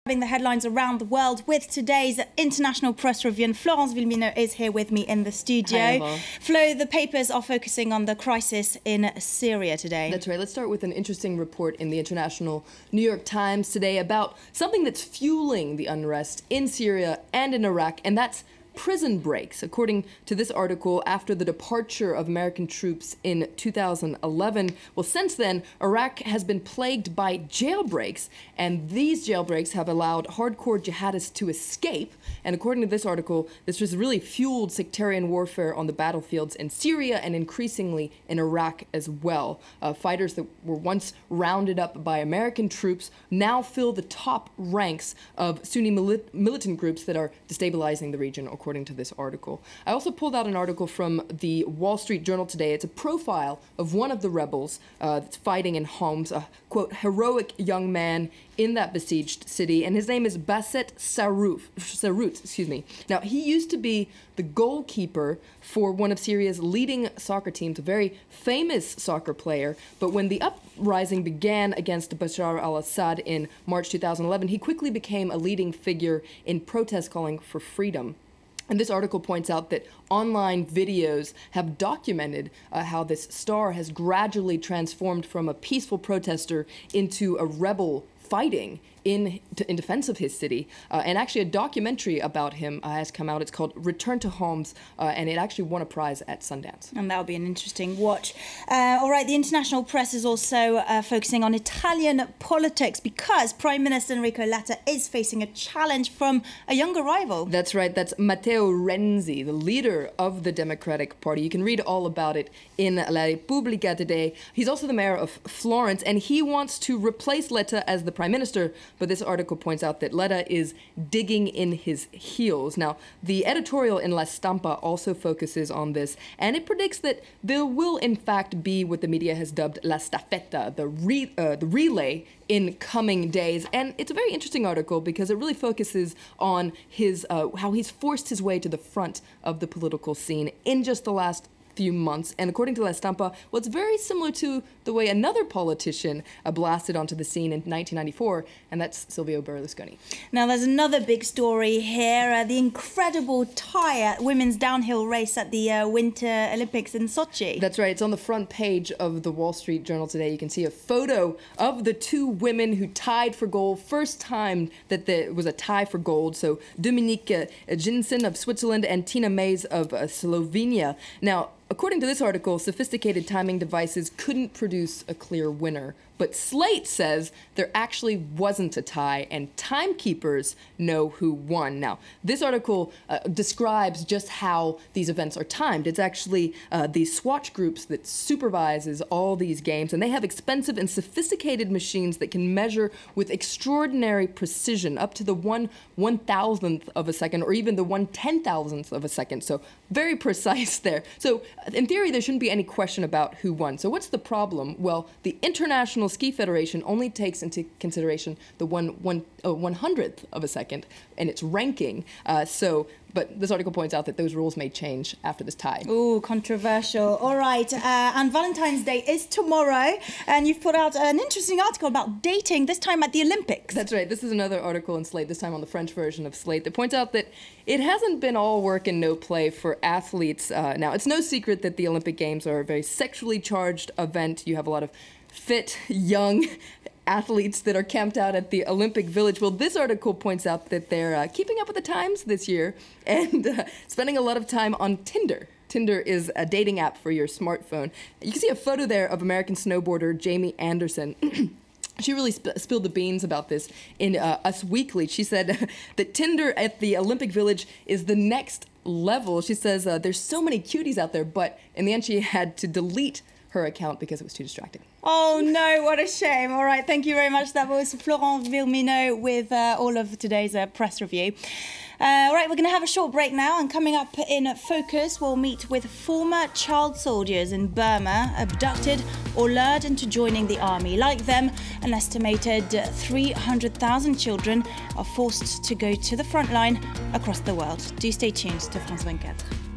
The headlines around the world with today's international press review. And Florence Villemino is here with me in the studio. Hi, Flo, the papers are focusing on the crisis in Syria today. That's right. Let's start with an interesting report in the international New York Times today about something that's fueling the unrest in Syria and in Iraq, and that's prison breaks. According to this article, after the departure of American troops in 2011, well, since then, Iraq has been plagued by jailbreaks, and these jailbreaks have allowed hardcore jihadists to escape. And according to this article, this has really fueled sectarian warfare on the battlefields in Syria and increasingly in Iraq as well. Fighters that were once rounded up by American troops now fill the top ranks of Sunni militant groups that are destabilizing the region, according to this article. I also pulled out an article from the Wall Street Journal today. It's a profile of one of the rebels that's fighting in Homs, a, quote, heroic young man in that besieged city, and his name is Basset Sarut. Now, he used to be the goalkeeper for one of Syria's leading soccer teams, a very famous soccer player, but when the uprising began against Bashar al-Assad in March 2011, he quickly became a leading figure in protests calling for freedom. And this article points out that online videos have documented how this star has gradually transformed from a peaceful protester into a rebel fighting in defense of his city. And actually a documentary about him has come out. It's called Return to Homs, and it actually won a prize at Sundance. And that'll be an interesting watch. All right, the international press is also focusing on Italian politics because Prime Minister Enrico Letta is facing a challenge from a younger rival. That's right, that's Matteo Renzi, the leader of the Democratic Party. You can read all about it in La Repubblica today. He's also the mayor of Florence, and he wants to replace Letta as the Prime Minister. But this article points out that Letta is digging in his heels. Now, the editorial in La Stampa also focuses on this, and it predicts that there will, in fact, be what the media has dubbed La Staffetta, the relay in coming days. And it's a very interesting article because it really focuses on his how he's forced his way to the front of the political scene in just the last few months. And according to La Stampa, well, it's very similar to the way another politician blasted onto the scene in 1994, and that's Silvio Berlusconi. Now, there's another big story here, the incredible tie women's downhill race at the Winter Olympics in Sochi. That's right. It's on the front page of the Wall Street Journal today. You can see a photo of the two women who tied for gold. First time that there was a tie for gold. So Dominique Jinsen of Switzerland and Tina Mays of Slovenia. Now, according to this article, sophisticated timing devices couldn't produce a clear winner. But Slate says there actually wasn't a tie, and timekeepers know who won. Now, this article describes just how these events are timed. It's actually the Swatch groups that supervises all these games, and they have expensive and sophisticated machines that can measure with extraordinary precision, up to the 1/1000th of a second, or even the 1/10,000th of a second. So very precise there. So in theory, there shouldn't be any question about who won. So what's the problem? Well, the International Ski Federation only takes into consideration the 1/100th of a second in its ranking. But this article points out that those rules may change after this tie. Ooh, controversial. All right, and Valentine's Day is tomorrow, and you've put out an interesting article about dating, this time at the Olympics. That's right. This is another article in Slate, this time on the French version of Slate, that points out that it hasn't been all work and no play for athletes. Now, it's no secret that the Olympic Games are a very sexually charged event. You have a lot of fit, young athletes that are camped out at the Olympic Village. Well, this article points out that they're keeping up with the times this year and spending a lot of time on Tinder. Tinder is a dating app for your smartphone. You can see a photo there of American snowboarder Jamie Anderson. She really spilled the beans about this in Us Weekly. She said that Tinder at the Olympic Village is the next level. She says there's so many cuties out there, but in the end she had to delete her account because it was too distracting. Oh no, what a shame. All right, thank you very much. That was Florence Villemino with all of today's press review. All right, we're going to have a short break now, and coming up in Focus, we'll meet with former child soldiers in Burma abducted or lured into joining the army. Like them, an estimated 300,000 children are forced to go to the front line across the world. Do stay tuned to France 24.